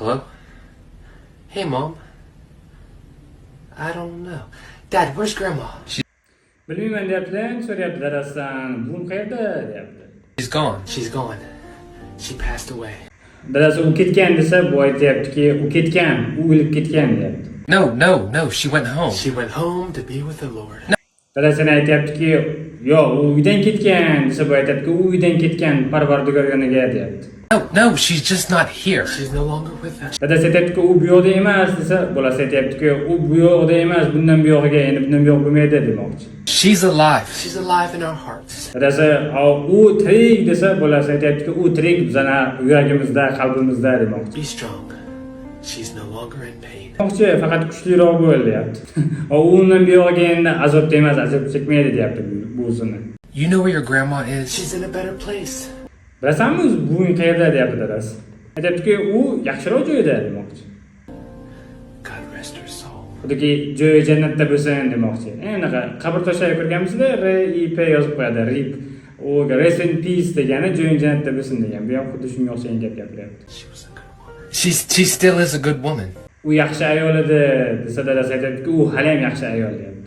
Hello? Hey, Mom. I don't know. Dad, where's Grandma? Bilmayman deyaptilar, so'rayaptilar aslan. Buvim qayerda deyapti. She's gone. She's gone. She passed away. Dadasi u ketgan desa, bu aytayaptiki, u ketgan, u o'lib ketgan deyapti. No. She went home. She went home to be with the Lord. Dadasi aytayaptiki, "Yo'q, u uydan ketgan" desa, bu aytayaptiki, "U uydan ketgan Parvardigor yoniga" deyapti. No, she's just not here. She's no longer with us. Dadasi aytayaptiki, "U bu yoqda emas" desa, bolasi aytayaptiki, "U bu yoqda emas, bundan bu yoqqa, endi bundan bu yoq bo'lmaydi" demoqchi. She's alive. She's alive in our hearts. Dadasi, "U tirik" desa, bolasi aytayaptiki, "U tirik bizana yuragimizda, qalbimizda" demoqchi. Be strong. She's no longer in pain. Demoqchi, faqat kuchliroq bo'l deyapti. U undan bu yoqqa endi azobda emas, azob chekmaydi deyapti buvsini. You know where your grandma is? She's in a better place. Bilasanmi, buving qayerda deyapti dadasi. Aytayaptiki, u yaxshiroq joyda demoqchi. God rest her soul. Xuddi joyi jannatda bo'lsin demoqchi. Enaqa qabr toshlarga ko'rganmizda, RIP yozib qo'yadi. RIP. U rest in peace degani joying jannatda bo'lsin degan. Bu ham xuddi shunga o'xshagan gap gapiryapti. She was a good woman. She still is a good woman. U yaxshi ayol edi desa, dadasi aytayaptiki, u hali ham yaxshi ayol deyapti.